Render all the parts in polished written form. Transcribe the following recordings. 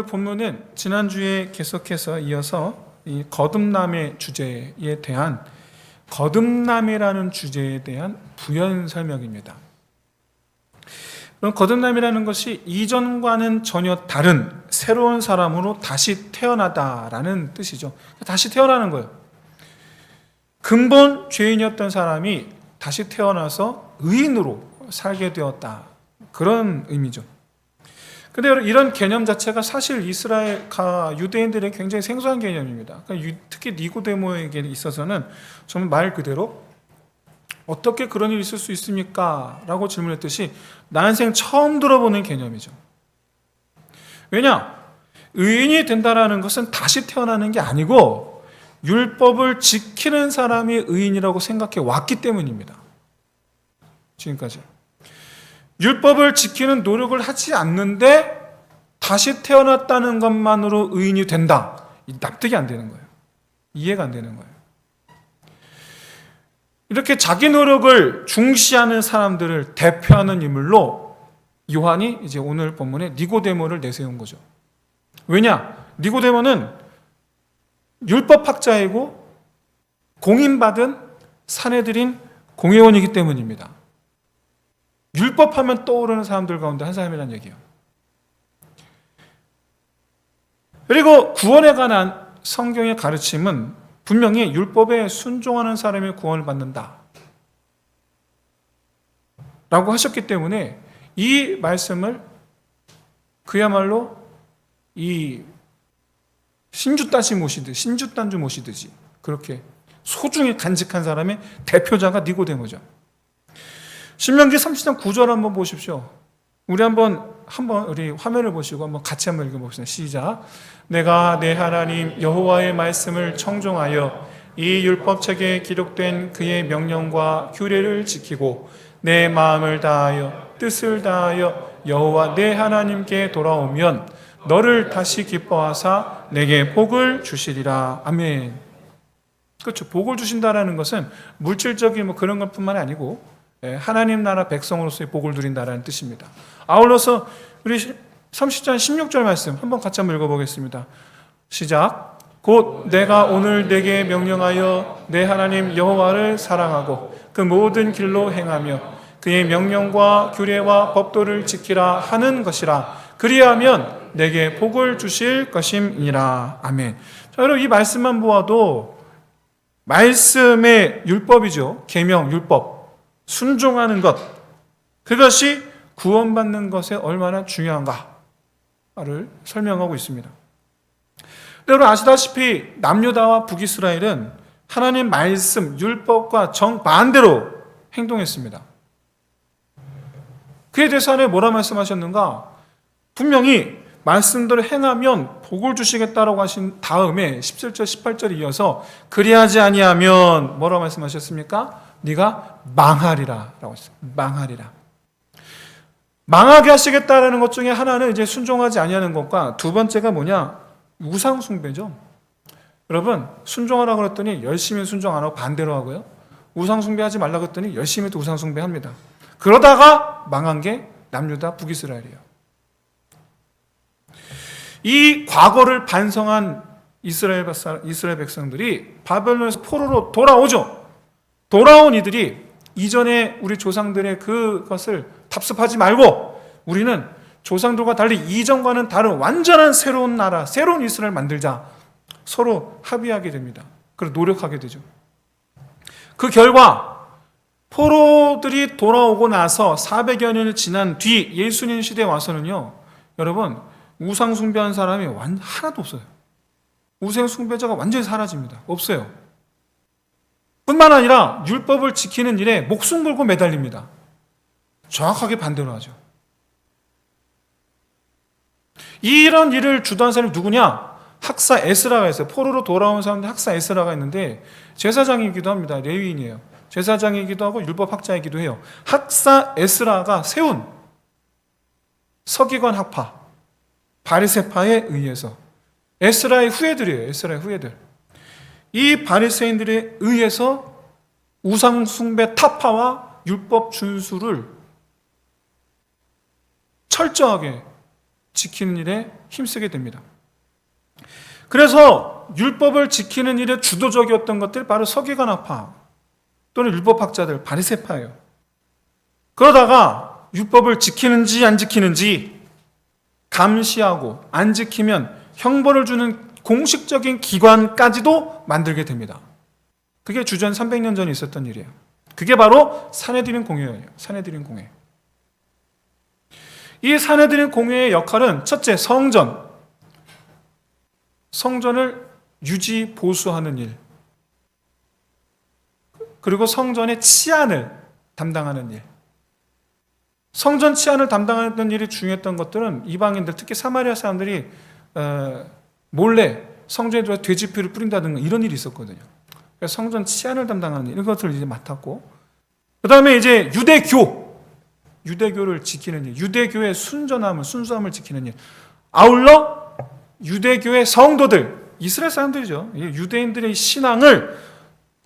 오늘 본문은 지난주에 계속해서 이어서 이 거듭남의 주제에 대한 거듭남이라는 주제에 대한 부연 설명입니다. 그럼 거듭남이라는 것이 이전과는 전혀 다른 새로운 사람으로 다시 태어나다라는 뜻이죠. 다시 태어나는 거예요. 근본 죄인이었던 사람이 다시 태어나서 의인으로 살게 되었다. 그런 의미죠. 근데 이런 개념 자체가 사실 이스라엘 유대인들의 굉장히 생소한 개념입니다. 특히 니고데모에게 있어서는 정말 말 그대로 어떻게 그런 일이 있을 수 있습니까? 라고 질문했듯이 난생 처음 들어보는 개념이죠. 왜냐? 의인이 된다는 것은 다시 태어나는 게 아니고 율법을 지키는 사람이 의인이라고 생각해 왔기 때문입니다. 지금까지. 율법을 지키는 노력을 하지 않는데 다시 태어났다는 것만으로 의인이 된다. 납득이 안 되는 거예요. 이해가 안 되는 거예요. 이렇게 자기 노력을 중시하는 사람들을 대표하는 인물로 요한이 이제 오늘 본문에 니고데모를 내세운 거죠. 왜냐? 니고데모는 율법학자이고 공인받은 사내들인 공회원이기 때문입니다. 율법하면 떠오르는 사람들 가운데 한 사람이라는 얘기예요. 그리고 구원에 관한 성경의 가르침은 분명히 율법에 순종하는 사람이 구원을 받는다 라고 하셨기 때문에 이 말씀을 그야말로 이 신주단주 모시듯이 그렇게 소중히 간직한 사람의 대표자가 니고데모죠. 신명기 30장 9절 한번 보십시오. 우리 우리 화면을 보시고 한번 같이 한번 읽어봅시다. 시작. 내가 내 하나님 여호와의 말씀을 청종하여 이 율법책에 기록된 그의 명령과 규례를 지키고 내 마음을 다하여 뜻을 다하여 여호와 내 하나님께 돌아오면 너를 다시 기뻐하사 내게 복을 주시리라. 아멘. 그렇죠. 복을 주신다라는 것은 물질적인 그런 것뿐만 아니고 하나님 나라 백성으로서의 복을 누린다라는 뜻입니다. 아울러서 우리 30장 16절 말씀 한번 같이 한번 읽어보겠습니다. 시작. 곧 내가 오늘 내게 명령하여 내 하나님 여호와를 사랑하고 그 모든 길로 행하며 그의 명령과 규례와 법도를 지키라 하는 것이라. 그리하면 내게 복을 주실 것임이라. 아멘. 자, 여러분 이 말씀만 보아도 말씀의 율법이죠. 계명, 율법. 순종하는 것, 그것이 구원받는 것에 얼마나 중요한가를 설명하고 있습니다. 여러분 아시다시피 남유다와 북이스라엘은 하나님 말씀, 율법과 정반대로 행동했습니다. 그에 대해서 하나님 뭐라 말씀하셨는가? 분명히 말씀대로 행하면 복을 주시겠다라고 하신 다음에 17절, 18절에 이어서 그리하지 아니하면 뭐라고 말씀하셨습니까? 네가 망하리라 라고 했어요. 망하리라. 망하게 하시겠다라는 것 중에 하나는 이제 순종하지 아니하는 것과 두 번째가 뭐냐? 우상 숭배죠. 여러분 순종하라고 그랬더니 열심히 순종 안 하고 반대로 하고요. 우상 숭배하지 말라고 그랬더니 열심히 또 우상 숭배합니다. 그러다가 망한 게 남유다 북이스라엘이에요. 이 과거를 반성한 이스라엘 백성들이 바벨론에서 포로로 돌아오죠. 돌아온 이들이 이전에 우리 조상들의 그것을 답습하지 말고 우리는 조상들과 달리 이전과는 다른 완전한 새로운 나라, 새로운 이스라엘 만들자. 서로 합의하게 됩니다. 그리고 노력하게 되죠. 그 결과 포로들이 돌아오고 나서 400여 년이 지난 뒤 예수님 시대에 와서는요. 여러분 우상 숭배한 사람이 하나도 없어요. 우상 숭배자가 완전히 사라집니다. 없어요. 뿐만 아니라 율법을 지키는 일에 목숨 걸고 매달립니다. 정확하게 반대로 하죠. 이런 일을 주도한 사람이 누구냐? 학사 에스라가 있어요. 포로로 돌아온 사람들 학사 에스라가 있는데 제사장이기도 합니다. 레위인이에요. 제사장이기도 하고 율법학자이기도 해요. 학사 에스라가 세운 서기관 학파 바리새파에 의해서 에스라의 후예들이에요. 에스라의 후예들. 이 바리새인들에 의해서 우상 숭배 타파와 율법 준수를 철저하게 지키는 일에 힘쓰게 됩니다. 그래서 율법을 지키는 일에 주도적이었던 것들이 바로 서기관학파 또는 율법학자들, 바리새파예요. 그러다가 율법을 지키는지 안 지키는지 감시하고 안 지키면 형벌을 주는 공식적인 기관까지도 만들게 됩니다. 그게 주전 300년 전에 있었던 일이에요. 그게 바로 사내들인 공회예요. 사내들인 공회. 이 사내들인 공회의 역할은 첫째, 성전을 유지 보수하는 일, 그리고 성전의 치안을 담당하는 일. 성전 치안을 담당하는 일이 중요했던 것들은 이방인들, 특히 사마리아 사람들이 몰래 성전에 들어와 돼지피를 뿌린다든가 이런 일이 있었거든요. 그래서 성전 치안을 담당하는 일, 이런 것들을 이제 맡았고, 그 다음에 이제 유대교를 지키는 일, 유대교의 순수함을 지키는 일, 아울러 유대교의 성도들, 이스라엘 사람들이죠. 유대인들의 신앙을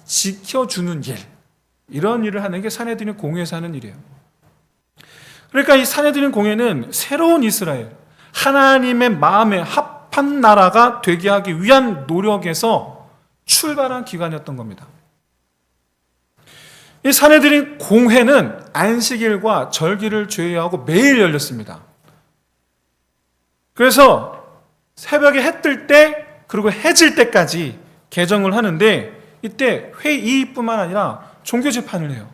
지켜주는 일, 이런 일을 하는 게 사내들인 공회에서 하는 일이에요. 그러니까 이 사내들인 공회는 새로운 이스라엘, 하나님의 마음에 합한 나라가 되게 하기 위한 노력에서 출발한 기관이었던 겁니다. 이 사내들인 공회는 안식일과 절기를 제외하고 매일 열렸습니다. 그래서 새벽에 해 뜰 때 그리고 해질 때까지 개정을 하는데, 이때 회의뿐만 아니라 종교재판을 해요.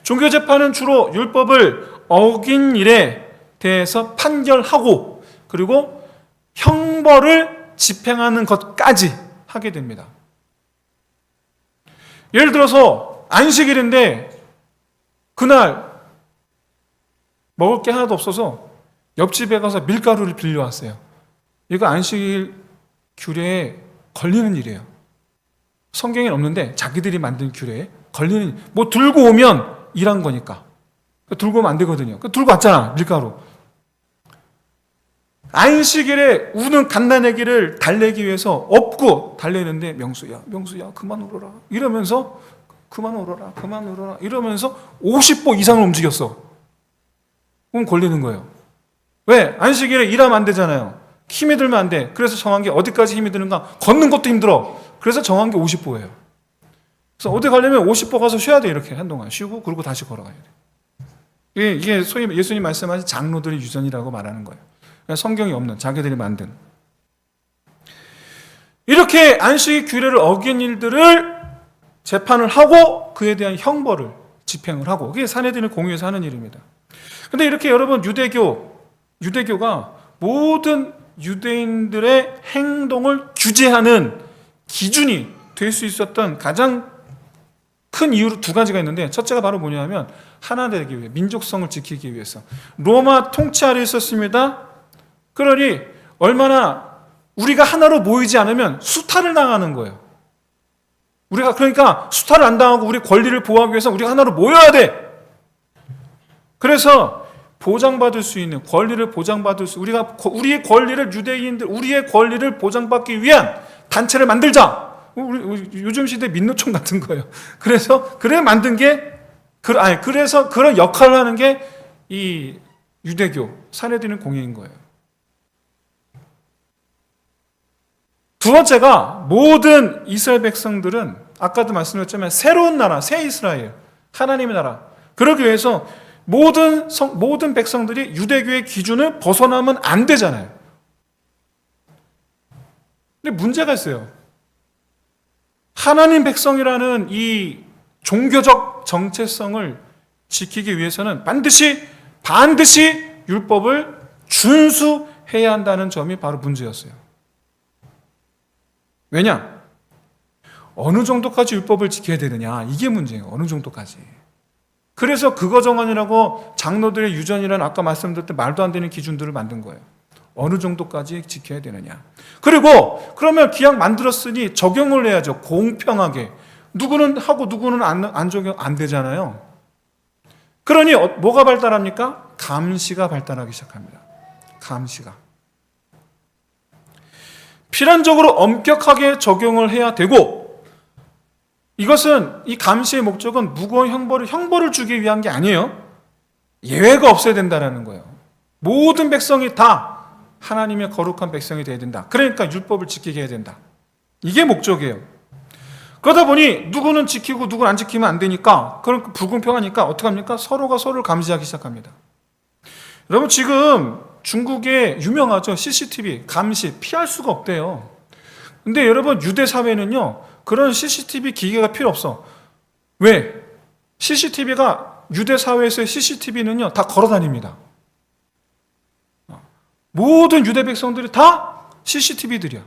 종교재판은 주로 율법을 어긴 일에 대해서 판결하고 그리고 형벌을 집행하는 것까지 하게 됩니다. 예를 들어서 안식일인데 그날 먹을 게 하나도 없어서 옆집에 가서 밀가루를 빌려왔어요. 이거 안식일 규례에 걸리는 일이에요. 성경에는 없는데 자기들이 만든 규례에 걸리는, 뭐 들고 오면 일한 거니까. 들고 오면 안 되거든요. 들고 왔잖아, 밀가루. 안식일에 우는 갓난아기를 달래기 위해서 업고 달래는데 명수야 그만 울어라 이러면서 그만 울어라 이러면서 50보 이상을 움직였어. 그럼 걸리는 거예요. 왜? 안식일에 일하면 안 되잖아요. 힘이 들면 안 돼. 그래서 정한 게 어디까지 힘이 드는가? 걷는 것도 힘들어. 그래서 정한 게 50보예요. 그래서 어디 가려면 50보 가서 쉬어야 돼. 이렇게 한동안 쉬고 그리고 다시 걸어가야 돼. 이게 소위 예수님 말씀하신 장로들의 유전이라고 말하는 거예요. 성경이 없는, 자기들이 만든. 이렇게 안식일 규례를 어긴 일들을 재판을 하고 그에 대한 형벌을 집행을 하고, 그게 사내들인 공회에서 하는 일입니다. 근데 이렇게 여러분, 유대교가 모든 유대인들의 행동을 규제하는 기준이 될 수 있었던 가장 큰 이유로 두 가지가 있는데, 첫째가 바로 뭐냐면 하나 되기 위해, 민족성을 지키기 위해서. 로마 통치 아래 있었습니다. 그러니 얼마나 우리가 하나로 모이지 않으면 수탈을 당하는 거예요. 우리가 그러니까 수탈을 안 당하고 우리 권리를 보호하기 위해서 우리가 하나로 모여야 돼. 그래서 보장받을 수 있는 권리를 보장받을 수, 우리의 권리를, 유대인들 우리의 권리를 보장받기 위한 단체를 만들자. 요즘 시대 민노총 같은 거예요. 그래서 만든 게, 그래서 그런 역할을 하는 게 이 유대교 사내들인 공회인 거예요. 두 번째가, 모든 이스라엘 백성들은 아까도 말씀드렸지만 새로운 나라, 새 이스라엘, 하나님의 나라, 그러기 위해서 모든 백성들이 유대교의 기준을 벗어나면 안 되잖아요. 근데 문제가 있어요. 하나님 백성이라는 이 종교적 정체성을 지키기 위해서는 반드시 율법을 준수해야 한다는 점이 바로 문제였어요. 왜냐? 어느 정도까지 율법을 지켜야 되느냐, 이게 문제예요. 어느 정도까지. 그래서 그거 정한이라고 장로들의 유전이라는 아까 말씀드렸던 말도 안 되는 기준들을 만든 거예요. 어느 정도까지 지켜야 되느냐. 그리고 그러면 기약 만들었으니 적용을 해야죠. 공평하게. 누구는 하고 누구는 안 적용 안 되잖아요. 그러니 뭐가 발달합니까? 감시가 발달하기 시작합니다. 감시가. 필연적으로 엄격하게 적용을 해야 되고, 이것은, 이 감시의 목적은 무거운 형벌을 주기 위한 게 아니에요. 예외가 없어야 된다는 거예요. 모든 백성이 다 하나님의 거룩한 백성이 되어야 된다. 그러니까 율법을 지키게 해야 된다. 이게 목적이에요. 그러다 보니 누구는 지키고 누구는 안 지키면 안 되니까, 그럼 불공평하니까 어떻게 합니까? 서로가 서로를 감시하기 시작합니다. 여러분, 지금 중국에 유명하죠. CCTV 감시 피할 수가 없대요. 근데 여러분, 유대 사회는요 그런 CCTV 기계가 필요 없어. 왜? CCTV가 유대 사회에서의 CCTV는요 다 걸어 다닙니다. 모든 유대 백성들이 다 CCTV들이야.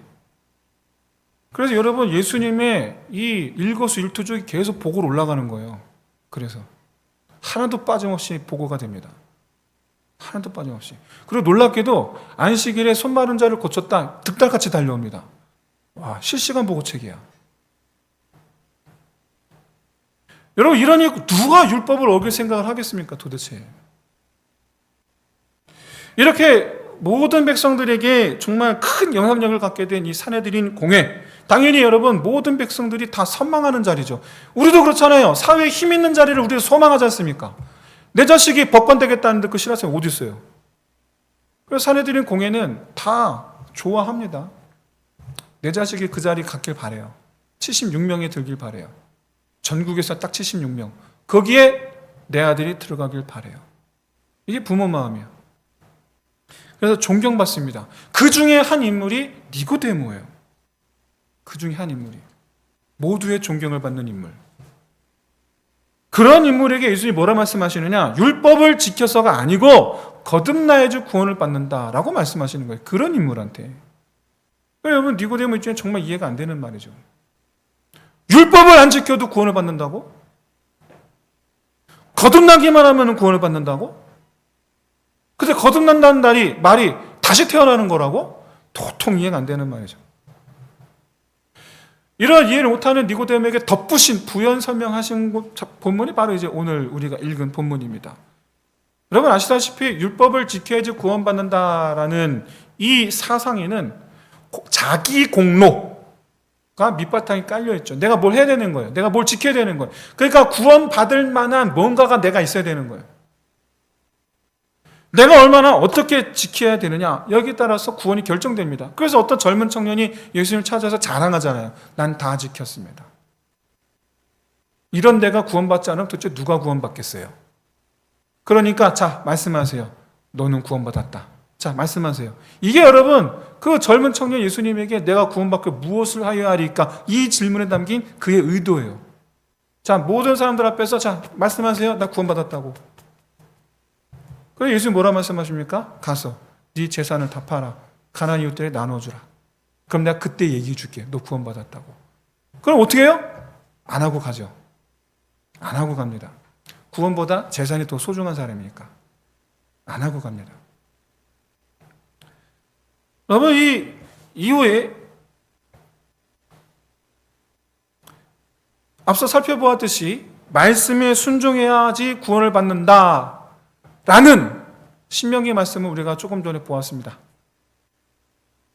그래서 여러분, 예수님의 이 일거수일투족이 계속 보고로 올라가는 거예요. 그래서 하나도 빠짐없이 보고가 됩니다. 하나도 빠짐없이. 그리고 놀랍게도 안식일에 손 마른 자를 고쳤다, 득달같이 달려옵니다. 와, 실시간 보고책이야. 여러분, 이러니 누가 율법을 어길 생각을 하겠습니까 도대체? 이렇게 모든 백성들에게 정말 큰 영향력을 갖게 된 이 산헤드린 공회, 당연히 여러분 모든 백성들이 다 선망하는 자리죠. 우리도 그렇잖아요. 사회에 힘 있는 자리를 우리가 소망하지 않습니까? 내 자식이 법관 되겠다는데 그 신학생 어디 있어요? 그래서 산헤드린 공회는 다 좋아합니다. 내 자식이 그 자리 갖길 바래요. 76명이 들길 바래요. 전국에서 딱 76명. 거기에 내 아들이 들어가길 바래요. 이게 부모 마음이에요. 그래서 존경받습니다. 그 중에 한 인물이 니고데모예요. 그 중에 한 인물이. 모두의 존경을 받는 인물. 그런 인물에게 예수님이 뭐라 말씀하시느냐? 율법을 지켜서가 아니고 거듭나야 주 구원을 받는다라고 말씀하시는 거예요. 그런 인물한테. 여러분, 니고데모 입장에 정말 이해가 안 되는 말이죠. 율법을 안 지켜도 구원을 받는다고? 거듭나기만 하면 구원을 받는다고? 근데 거듭난다는 말이 다시 태어나는 거라고? 도통 이해가 안 되는 말이죠. 이런 이해를 못하는 니고데모에게 덧붙인 부연 설명하신 본문이 바로 이제 오늘 우리가 읽은 본문입니다. 여러분 아시다시피 율법을 지켜야지 구원받는다라는 이 사상에는 자기 공로가 밑바탕에 깔려있죠. 내가 뭘 해야 되는 거예요. 내가 뭘 지켜야 되는 거예요. 그러니까 구원받을 만한 뭔가가 내가 있어야 되는 거예요. 내가 얼마나 어떻게 지켜야 되느냐, 여기에 따라서 구원이 결정됩니다. 그래서 어떤 젊은 청년이 예수님을 찾아서 자랑하잖아요. 난 다 지켰습니다. 이런 내가 구원받지 않으면 도대체 누가 구원받겠어요? 그러니까 자, 말씀하세요. 너는 구원받았다. 자, 말씀하세요. 이게 여러분, 그 젊은 청년 예수님에게 내가 구원받고 무엇을 하여야 하리까? 이 질문에 담긴 그의 의도예요. 자, 모든 사람들 앞에서 자, 말씀하세요. 나 구원받았다고. 그래서 예수님 뭐라 말씀하십니까? 가서 네 재산을 다 팔아 가난한 이웃들에 나눠주라. 그럼 내가 그때 얘기해 줄게. 너 구원받았다고. 그럼 어떻게 해요? 안 하고 가죠. 안 하고 갑니다. 구원보다 재산이 더 소중한 사람이니까 안 하고 갑니다. 여러분, 이 이후에 앞서 살펴보았듯이 말씀에 순종해야지 구원을 받는다 라는 신명기 말씀을 우리가 조금 전에 보았습니다.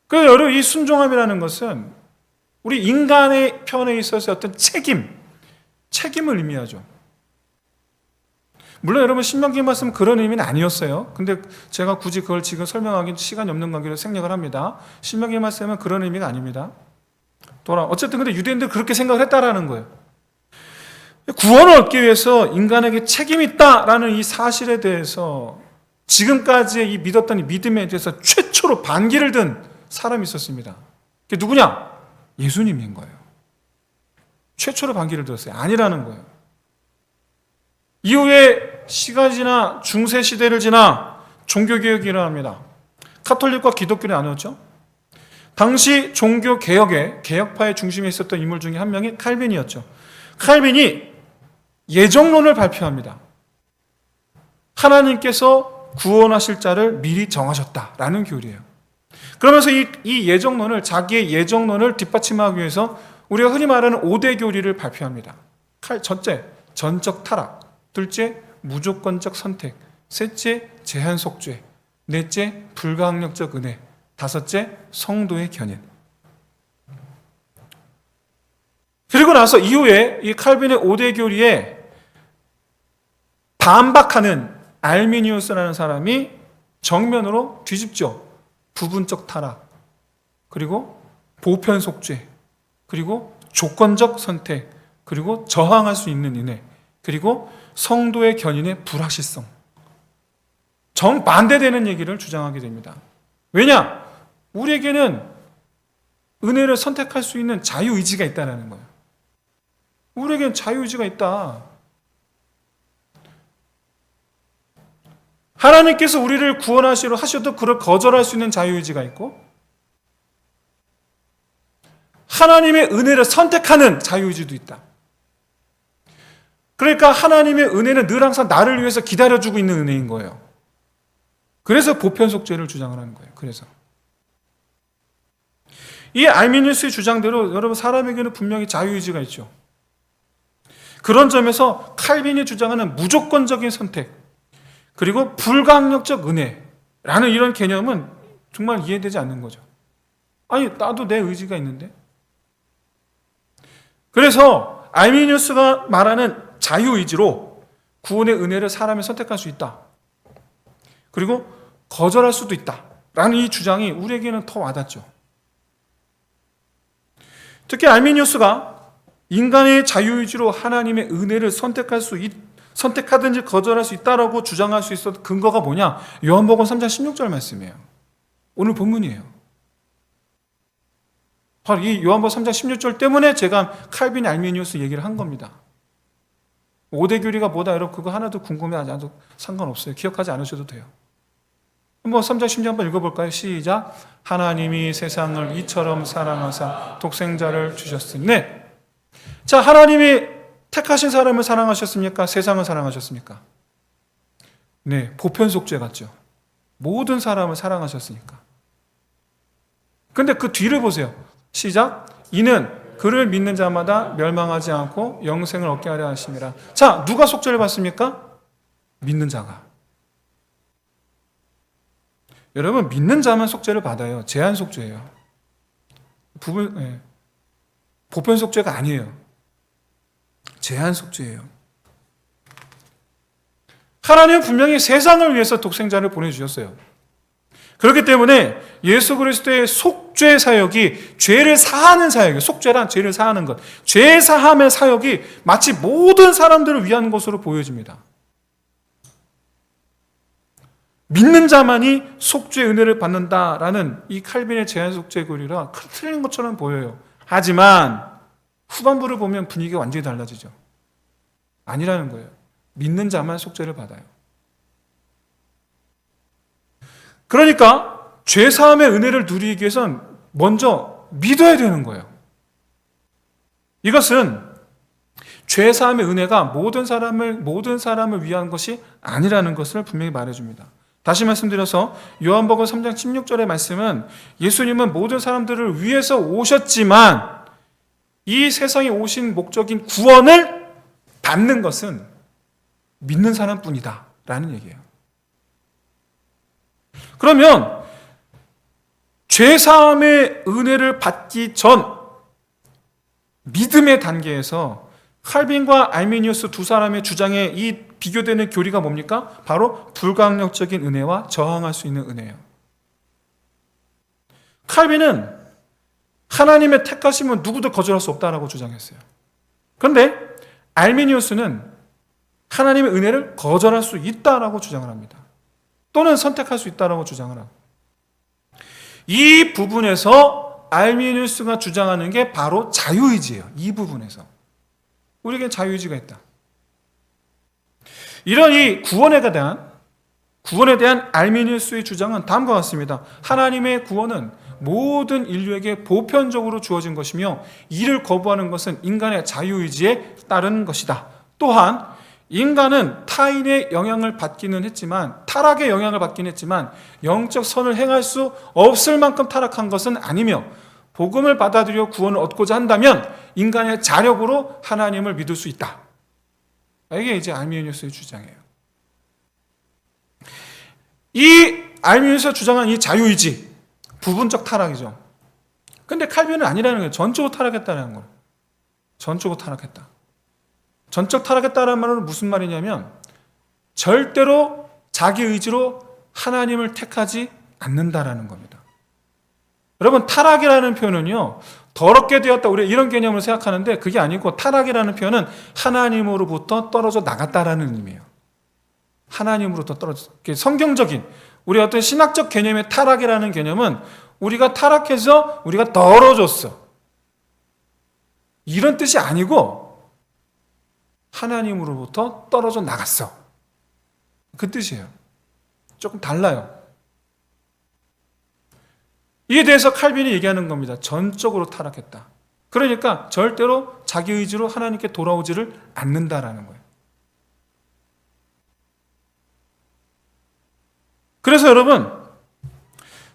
그래서 여러분, 이 순종함이라는 것은 우리 인간의 편에 있어서 어떤 책임을 의미하죠. 물론 여러분, 신명기 말씀은 그런 의미는 아니었어요. 근데 제가 굳이 그걸 지금 설명하기는 시간이 없는 관계로 생략을 합니다. 신명기 말씀은 그런 의미가 아닙니다. 어쨌든 근데 유대인들 그렇게 생각을 했다라는 거예요. 구원을 얻기 위해서 인간에게 책임이 있다라는 이 사실에 대해서 지금까지 이 믿었던 이 믿음에 대해서 최초로 반기를 든 사람이 있었습니다. 그게 누구냐? 예수님인 거예요. 최초로 반기를 들었어요. 아니라는 거예요. 이후에 시간이 지나 중세 시대를 지나 종교개혁이 일어납니다. 카톨릭과 기독교는 나누었죠. 당시 종교개혁의 개혁파의 중심에 있었던 인물 중에 한 명이 칼빈이었죠. 칼빈이 예정론을 발표합니다. 하나님께서 구원하실 자를 미리 정하셨다라는 교리예요. 그러면서 이 예정론을, 자기의 예정론을 뒷받침하기 위해서 우리가 흔히 말하는 5대 교리를 발표합니다. 첫째, 전적 타락. 둘째, 무조건적 선택. 셋째, 제한속죄. 넷째, 불가항력적 은혜. 다섯째, 성도의 견인. 그리고 나서 이후에 이 칼빈의 5대 교리에 반박하는 알미니우스라는 사람이 정면으로 뒤집죠. 부분적 타락, 그리고 보편 속죄, 그리고 조건적 선택, 그리고 저항할 수 있는 은혜, 그리고 성도의 견인의 불확실성. 정반대되는 얘기를 주장하게 됩니다. 왜냐? 우리에게는 은혜를 선택할 수 있는 자유의지가 있다는 거예요. 우리에게는 자유의지가 있다. 하나님께서 우리를 구원하시려 하셔도 그걸 거절할 수 있는 자유의지가 있고, 하나님의 은혜를 선택하는 자유의지도 있다. 그러니까 하나님의 은혜는 늘 항상 나를 위해서 기다려주고 있는 은혜인 거예요. 그래서 보편속죄를 주장을 하는 거예요. 그래서 이 알미니우스의 주장대로 여러분, 사람에게는 분명히 자유의지가 있죠. 그런 점에서 칼빈이 주장하는 무조건적인 선택, 그리고 불강력적 은혜라는 이런 개념은 정말 이해되지 않는 거죠. 아니, 나도 내 의지가 있는데. 그래서 알미니우스가 말하는 자유의지로 구원의 은혜를 사람이 선택할 수 있다, 그리고 거절할 수도 있다 라는 이 주장이 우리에게는 더 와닿죠. 특히 알미니우스가 인간의 자유의지로 하나님의 은혜를 선택하든지 거절할 수 있다라고 주장할 수 있었던 근거가 뭐냐? 요한복음 3장 16절 말씀이에요. 오늘 본문이에요. 바로 이 요한복음 3장 16절 때문에 제가 칼빈 알미니우스 얘기를 한 겁니다. 5대 교리가 뭐다, 여러분 그거 하나도 궁금해하지 않아도 상관없어요. 기억하지 않으셔도 돼요. 한번 3장 16절 한번 읽어볼까요? 시작. 하나님이 세상을 이처럼 사랑하사 독생자를 주셨으니. 네. 자, 하나님이 택하신 사람을 사랑하셨습니까? 세상을 사랑하셨습니까? 네, 보편속죄 같죠. 모든 사람을 사랑하셨으니까. 근데 그 뒤를 보세요. 시작. 이는 그를 믿는 자마다 멸망하지 않고 영생을 얻게 하려 하심이라. 자, 누가 속죄를 받습니까? 믿는 자가. 여러분, 믿는 자만 속죄를 받아요. 제한 속죄예요. 보편 속죄가 아니에요. 제한 속죄예요. 하나님은 분명히 세상을 위해서 독생자를 보내주셨어요. 그렇기 때문에 예수 그리스도의 속죄 사역이 죄를 사하는 사역이에요. 속죄란 죄를 사하는 것. 죄 사함의 사역이 마치 모든 사람들을 위한 것으로 보여집니다. 믿는 자만이 속죄 은혜를 받는다라는 이 칼빈의 제한 속죄 교리라 틀린 것처럼 보여요. 하지만 후반부를 보면 분위기가 완전히 달라지죠. 아니라는 거예요. 믿는 자만 속죄를 받아요. 그러니까 죄사함의 은혜를 누리기 위해선 먼저 믿어야 되는 거예요. 이것은 죄사함의 은혜가 모든 사람을 위한 것이 아니라는 것을 분명히 말해줍니다. 다시 말씀드려서 요한복음 3장 16절의 말씀은 예수님은 모든 사람들을 위해서 오셨지만 이 세상에 오신 목적인 구원을 받는 것은 믿는 사람뿐이다 라는 얘기예요. 그러면 죄사함의 은혜를 받기 전 믿음의 단계에서 칼빈과 알미니우스 두 사람의 주장에 이 비교되는 교리가 뭡니까? 바로 불강력적인 은혜와 저항할 수 있는 은혜예요. 칼빈은 하나님의 택하심은 누구도 거절할 수 없다라고 주장했어요. 그런데 알미니우스는 하나님의 은혜를 거절할 수 있다라고 주장을 합니다. 또는 선택할 수 있다라고 주장을 합니다. 이 부분에서 알미니우스가 주장하는 게 바로 자유의지예요. 이 부분에서 우리에게 자유의지가 있다. 이런 이 구원에 대한 알미니우스의 주장은 다음과 같습니다. 하나님의 구원은 모든 인류에게 보편적으로 주어진 것이며 이를 거부하는 것은 인간의 자유의지에 따른 것이다. 또한 인간은 타인의 영향을 받기는 했지만, 타락의 영향을 받기는 했지만 영적 선을 행할 수 없을 만큼 타락한 것은 아니며 복음을 받아들여 구원을 얻고자 한다면 인간의 자력으로 하나님을 믿을 수 있다. 이게 이제 알미니우스의 주장이에요. 이 알미니우스가 주장한 이 자유의지, 부분적 타락이죠. 근데 칼빈은 아니라는 거예요. 전적으로 타락했다는 거예요. 전적으로 타락했다. 전적 타락했다는 말은 무슨 말이냐면 절대로 자기 의지로 하나님을 택하지 않는다라는 겁니다. 여러분, 타락이라는 표현은요, 더럽게 되었다, 우리가 이런 개념을 생각하는데 그게 아니고, 타락이라는 표현은 하나님으로부터 떨어져 나갔다라는 의미예요. 하나님으로부터 떨어져, 성경적인 우리 어떤 신학적 개념의 타락이라는 개념은 우리가 타락해서 우리가 떨어졌어, 이런 뜻이 아니고 하나님으로부터 떨어져 나갔어, 그 뜻이에요. 조금 달라요. 이에 대해서 칼빈이 얘기하는 겁니다. 전적으로 타락했다. 그러니까 절대로 자기 의지로 하나님께 돌아오지를 않는다라는 거예요. 그래서 여러분,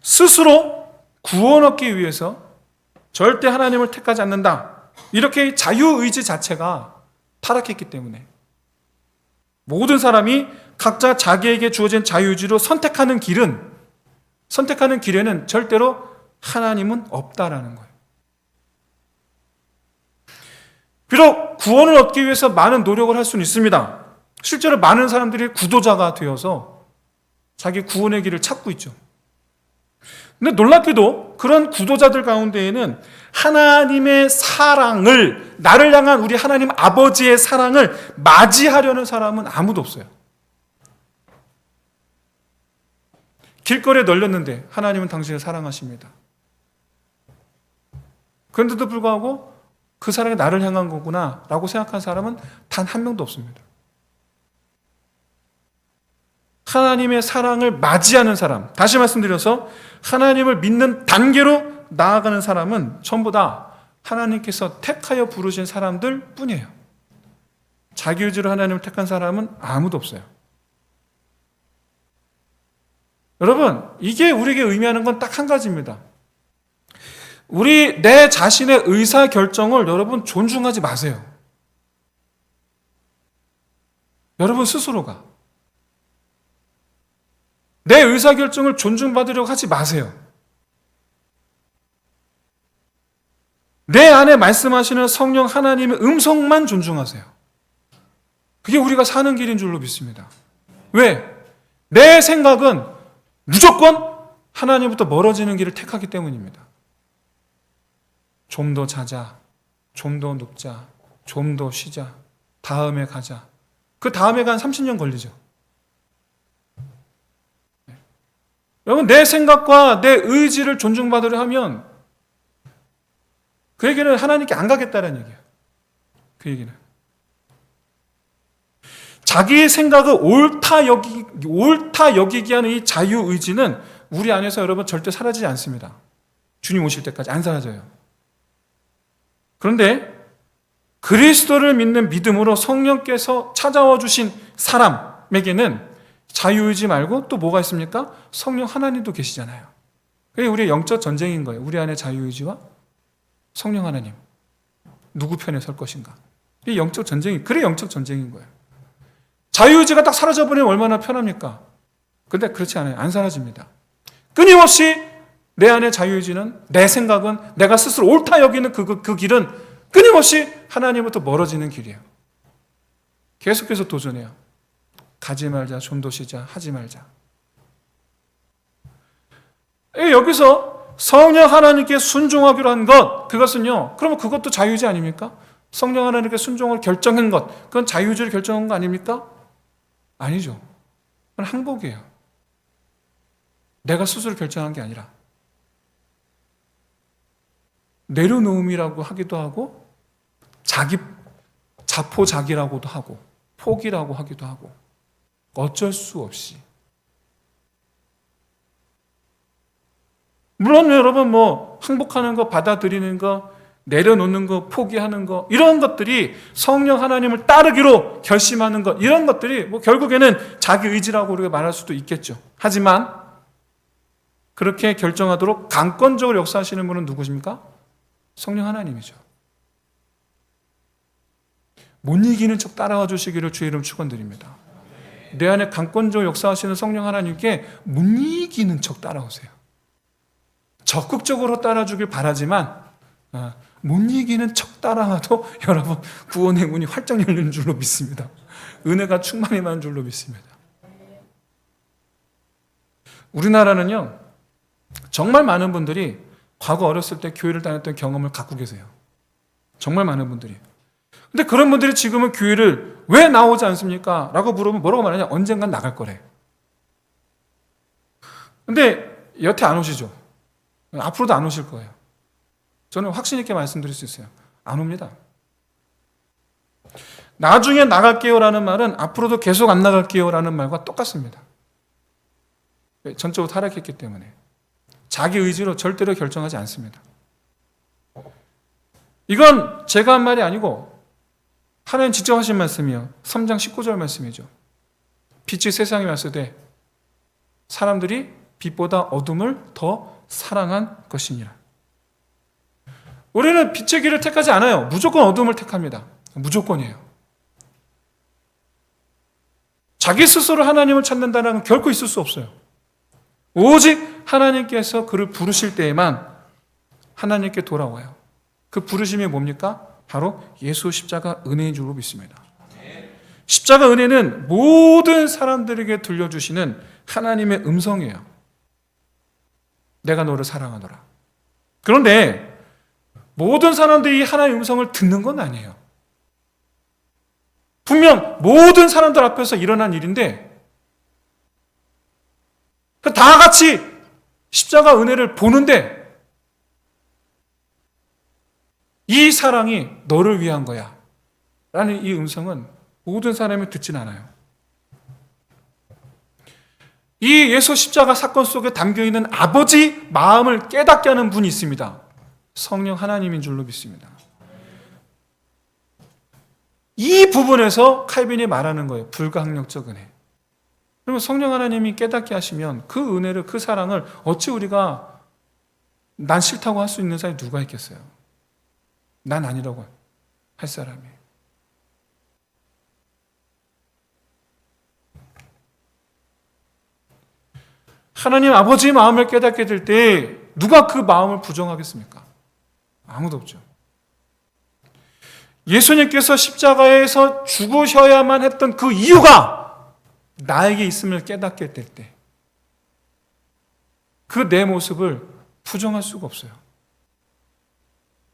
스스로 구원 얻기 위해서 절대 하나님을 택하지 않는다, 이렇게 자유의지 자체가 타락했기 때문에 모든 사람이 각자 자기에게 주어진 자유의지로 선택하는 길에는 절대로 하나님은 없다라는 거예요. 비록 구원을 얻기 위해서 많은 노력을 할 수는 있습니다. 실제로 많은 사람들이 구도자가 되어서 자기 구원의 길을 찾고 있죠. 근데 놀랍게도 그런 구도자들 가운데에는 하나님의 사랑을, 나를 향한 우리 하나님 아버지의 사랑을 맞이하려는 사람은 아무도 없어요. 길거리에 널렸는데 하나님은 당신을 사랑하십니다. 그런데도 불구하고 그 사랑이 나를 향한 거구나 라고 생각한 사람은 단 한 명도 없습니다. 하나님의 사랑을 맞이하는 사람, 다시 말씀드려서 하나님을 믿는 단계로 나아가는 사람은 전부 다 하나님께서 택하여 부르신 사람들 뿐이에요. 자기 의지로 하나님을 택한 사람은 아무도 없어요. 여러분, 이게 우리에게 의미하는 건 딱 한 가지입니다. 내 자신의 의사결정을 여러분 존중하지 마세요. 여러분 스스로가 내 의사결정을 존중받으려고 하지 마세요. 내 안에 말씀하시는 성령 하나님의 음성만 존중하세요. 그게 우리가 사는 길인 줄로 믿습니다. 왜? 내 생각은 무조건 하나님부터 멀어지는 길을 택하기 때문입니다. 좀 더 자자, 좀 더 눕자, 좀 더 쉬자, 다음에 가자. 그 다음에가 한 30년 걸리죠. 여러분, 내 생각과 내 의지를 존중받으려 하면 그 얘기는 하나님께 안 가겠다는 얘기예요. 그 얘기는 자기의 생각을 옳다 여기기 하는 이 자유의지는 우리 안에서 여러분 절대 사라지지 않습니다. 주님 오실 때까지 안 사라져요. 그런데 그리스도를 믿는 믿음으로 성령께서 찾아와 주신 사람에게는 자유의지 말고 또 뭐가 있습니까? 성령 하나님도 계시잖아요. 그게 우리의 영적 전쟁인 거예요. 우리 안에 자유의지와 성령 하나님, 누구 편에 설 것인가? 이게 영적 전쟁이, 그래 영적 전쟁인 거예요. 자유의지가 딱 사라져버리면 얼마나 편합니까? 근데 그렇지 않아요. 안 사라집니다. 끊임없이 내 안에 자유의지는, 내 생각은, 내가 스스로 옳다 여기는 그 길은 끊임없이 하나님부터 멀어지는 길이에요. 계속해서 도전해요. 가지 말자, 좀 더 쉬자, 하지 말자. 여기서 성령 하나님께 순종하기로 한 것, 그것은요, 그러면 그것도 자유의지 아닙니까? 성령 하나님께 순종을 결정한 것, 그건 자유의지를 결정한 거 아닙니까? 아니죠. 그건 항복이에요. 내가 스스로 결정한 게 아니라 내려놓음이라고 하기도 하고 자포자기라고도 하고 포기라고 하기도 하고 어쩔 수 없이. 물론 여러분 항복하는 거, 받아들이는 거, 내려놓는 거, 포기하는 거, 이런 것들이 성령 하나님을 따르기로 결심하는 것, 이런 것들이 결국에는 자기 의지라고 우리가 말할 수도 있겠죠. 하지만 그렇게 결정하도록 강권적으로 역사하시는 분은 누구십니까? 성령 하나님이죠. 못 이기는 척 따라와 주시기를 주의 이름 축원드립니다. 내 안에 강권적으로 역사하시는 성령 하나님께 못 이기는 척 따라오세요. 적극적으로 따라주길 바라지만 못 이기는 척 따라와도 여러분 구원의 문이 활짝 열리는 줄로 믿습니다. 은혜가 충만히 많은 줄로 믿습니다. 우리나라는요, 정말 많은 분들이 과거 어렸을 때 교회를 다녔던 경험을 갖고 계세요. 정말 많은 분들이. 근데 그런 분들이 지금은 교회를 왜 나오지 않습니까? 라고 물으면 뭐라고 말하냐? 언젠간 나갈 거래. 근데 여태 안 오시죠? 앞으로도 안 오실 거예요. 저는 확신 있게 말씀드릴 수 있어요. 안 옵니다. 나중에 나갈게요 라는 말은 앞으로도 계속 안 나갈게요 라는 말과 똑같습니다. 전적으로 타락했기 때문에 자기 의지로 절대로 결정하지 않습니다. 이건 제가 한 말이 아니고 하나님 직접 하신 말씀이요. 3장 19절 말씀이죠. 빛이 세상에 왔을 때 사람들이 빛보다 어둠을 더 사랑한 것이니라. 우리는 빛의 길을 택하지 않아요. 무조건 어둠을 택합니다. 무조건이에요. 자기 스스로 하나님을 찾는다는 건 결코 있을 수 없어요. 오직 하나님께서 그를 부르실 때에만 하나님께 돌아와요. 그 부르심이 뭡니까? 바로 예수 십자가 은혜인 줄로 믿습니다. 십자가 은혜는 모든 사람들에게 들려주시는 하나님의 음성이에요. 내가 너를 사랑하노라. 그런데 모든 사람들이 이 하나님의 음성을 듣는 건 아니에요. 분명 모든 사람들 앞에서 일어난 일인데 다 같이 십자가 은혜를 보는데 이 사랑이 너를 위한 거야 라는 이 음성은 모든 사람이 듣진 않아요. 이 예수 십자가 사건 속에 담겨있는 아버지 마음을 깨닫게 하는 분이 있습니다. 성령 하나님인 줄로 믿습니다. 이 부분에서 칼빈이 말하는 거예요. 불가항력적 은혜. 그러면 성령 하나님이 깨닫게 하시면 그 은혜를, 그 사랑을 어찌 우리가 난 싫다고 할 수 있는 사람이 누가 있겠어요? 난 아니라고 할 사람이. 하나님 아버지의 마음을 깨닫게 될 때 누가 그 마음을 부정하겠습니까? 아무도 없죠. 예수님께서 십자가에서 죽으셔야만 했던 그 이유가 나에게 있음을 깨닫게 될 때 그 내 모습을 부정할 수가 없어요.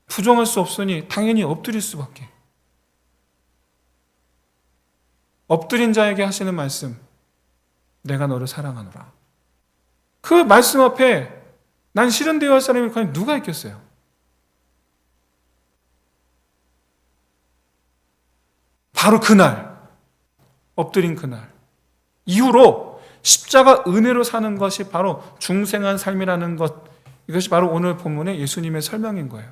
부정할 수 없으니 당연히 엎드릴 수밖에. 엎드린 자에게 하시는 말씀, 내가 너를 사랑하노라. 그 말씀 앞에 난 싫은 대화할 사람이 과연 누가 있겠어요? 바로 그날, 엎드린 그날 이후로 십자가 은혜로 사는 것이 바로 중생한 삶이라는 것, 이것이 바로 오늘 본문의 예수님의 설명인 거예요.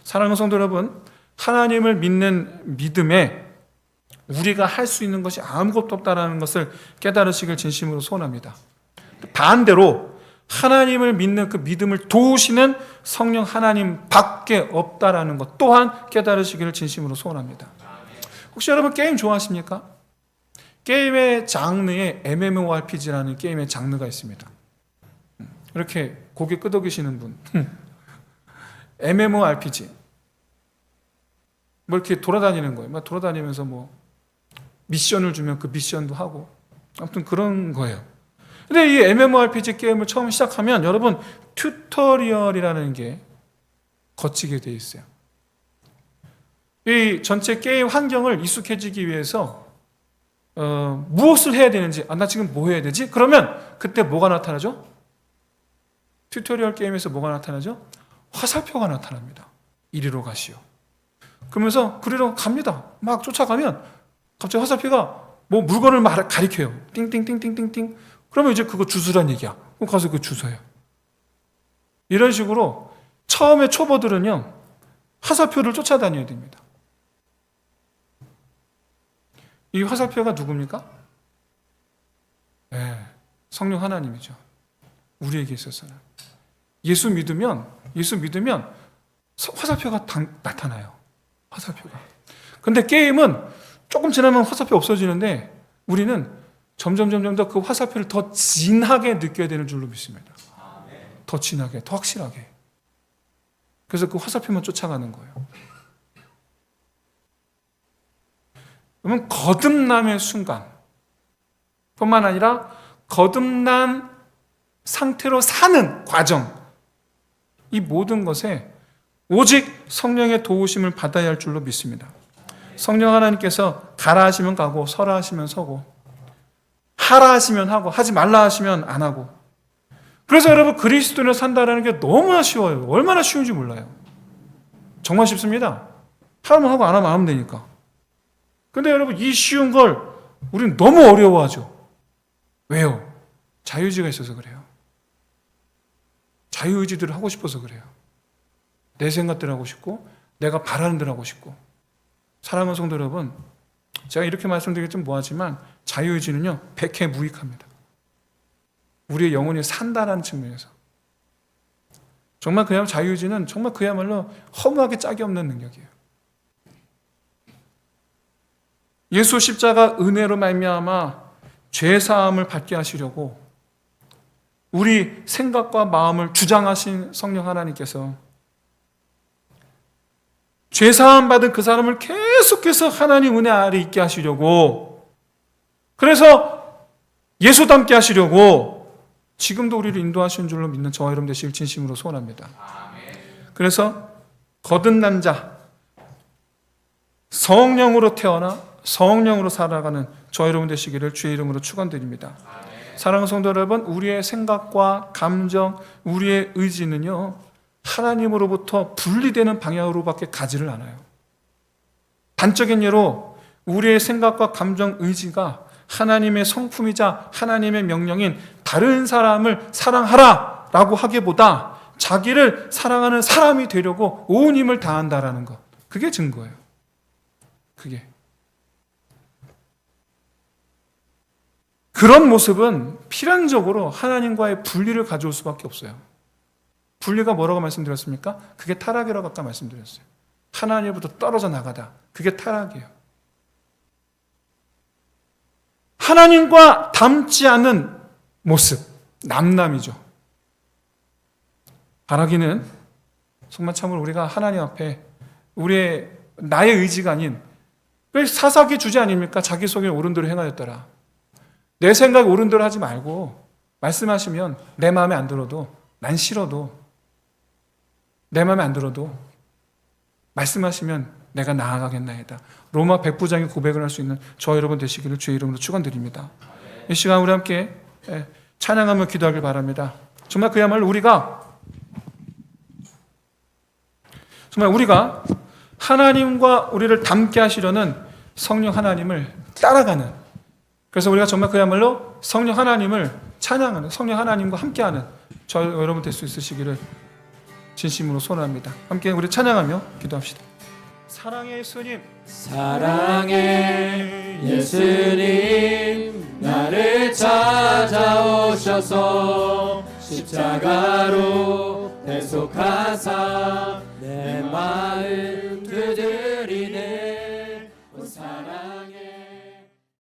사랑하는 성도 여러분, 하나님을 믿는 믿음에 우리가 할 수 있는 것이 아무것도 없다는 것을 깨달으시길 진심으로 소원합니다. 반대로 하나님을 믿는 그 믿음을 도우시는 성령 하나님 밖에 없다라는 것 또한 깨달으시기를 진심으로 소원합니다. 혹시 여러분 게임 좋아하십니까? 게임의 장르에 MMORPG라는 게임의 장르가 있습니다. 이렇게 고개 끄덕이시는 분. MMORPG. 뭐 이렇게 돌아다니는 거예요. 막 돌아다니면서 뭐 미션을 주면 그 미션도 하고. 아무튼 그런 거예요. 근데 이 MMORPG 게임을 처음 시작하면 여러분 튜토리얼이라는 게 거치게 돼 있어요. 이 전체 게임 환경을 익숙해지기 위해서 무엇을 해야 되는지, 나 지금 뭐 해야 되지? 그러면 그때 뭐가 나타나죠? 튜토리얼 게임에서 뭐가 나타나죠? 화살표가 나타납니다. 이리로 가시오. 그러면서 그리로 갑니다. 막 쫓아가면 갑자기 화살표가 뭐 물건을 가리켜요. 띵띵띵띵띵띵. 그러면 이제 그거 주소란 얘기야. 그럼 가서 그 주소예요. 이런 식으로 처음에 초보들은요, 화살표를 쫓아다녀야 됩니다. 이 화살표가 누굽니까? 네, 성령 하나님이죠. 우리에게 있어서는. 예수 믿으면 화살표가 나타나요. 화살표가. 근데 게임은 조금 지나면 화살표 없어지는데 우리는 점점 더 그 화살표를 더 진하게 느껴야 되는 줄로 믿습니다. 더 진하게, 더 확실하게. 그래서 그 화살표만 쫓아가는 거예요. 그러면 거듭남의 순간 뿐만 아니라 거듭난 상태로 사는 과정, 이 모든 것에 오직 성령의 도우심을 받아야 할 줄로 믿습니다. 성령 하나님께서 가라 하시면 가고 서라 하시면 서고 하라 하시면 하고 하지 말라 하시면 안 하고, 그래서 여러분 그리스도인을 산다는 게 너무나 쉬워요. 얼마나 쉬운지 몰라요. 정말 쉽습니다. 하면 하고 안 하면 안 하면 되니까. 근데 여러분 이 쉬운 걸 우리는 너무 어려워하죠. 왜요? 자유의지가 있어서 그래요. 자유의지대로 하고 싶어서 그래요. 내 생각대로 하고 싶고 내가 바라는 대로 하고 싶고. 사랑하는 성도 여러분, 제가 이렇게 말씀드리기 좀 뭐하지만 자유의지는요 백해무익합니다. 우리의 영혼이 산다라는 측면에서 정말 그야말로 자유의지는 정말 그야말로 허무하게 짝이 없는 능력이에요. 예수 십자가 은혜로 말미암아 죄사함을 받게 하시려고 우리 생각과 마음을 주장하신 성령 하나님께서 죄사함 받은 그 사람을 계속해서 하나님 은혜 아래 있게 하시려고, 그래서 예수 닮게 하시려고 지금도 우리를 인도하시는 줄로 믿는 저와 여러분 되시길 진심으로 소원합니다. 그래서 거듭난 자, 성령으로 태어나 성령으로 살아가는 저와 여러분 되시기를 주의 이름으로 축원드립니다. 사랑하는 성도 여러분, 우리의 생각과 감정, 우리의 의지는요 하나님으로부터 분리되는 방향으로밖에 가지를 않아요. 단적인 예로 우리의 생각과 감정, 의지가 하나님의 성품이자 하나님의 명령인 다른 사람을 사랑하라 라고 하기보다 자기를 사랑하는 사람이 되려고 온 힘을 다한다라는 것, 그게 증거예요. 그게 그런 모습은 필연적으로 하나님과의 분리를 가져올 수밖에 없어요. 분리가 뭐라고 말씀드렸습니까? 그게 타락이라고 아까 말씀드렸어요. 하나님부터 떨어져 나가다, 그게 타락이에요. 하나님과 닮지 않는 모습, 남남이죠. 바라기는 정말 참으로 우리가 하나님 앞에 우리의 나의 의지가 아닌 사사기 주제 아닙니까? 자기 속에 옳은 대로 행하였더라. 내 생각이 옳은 대로 하지 말고 말씀하시면 내 마음에 안 들어도, 난 싫어도, 내 마음에 안 들어도 말씀하시면 내가 나아가겠나이다. 로마 백부장이 고백을 할 수 있는 저 여러분 되시기를 주의 이름으로 축원드립니다. 이 시간 우리 함께 찬양하며 기도하길 바랍니다. 정말 그야말로 우리가 하나님과 우리를 닮게 하시려는 성령 하나님을 따라가는, 그래서 우리가 정말 그야말로 성령 하나님을 찬양하는, 성령 하나님과 함께하는 저 여러분 될 수 있으시기를 진심으로 소원합니다. 함께 우리 찬양하며 기도합시다. 사랑의 예수님, 사랑의 예수님, 나를 찾아오셔서 십자가로 대속하사 내 마음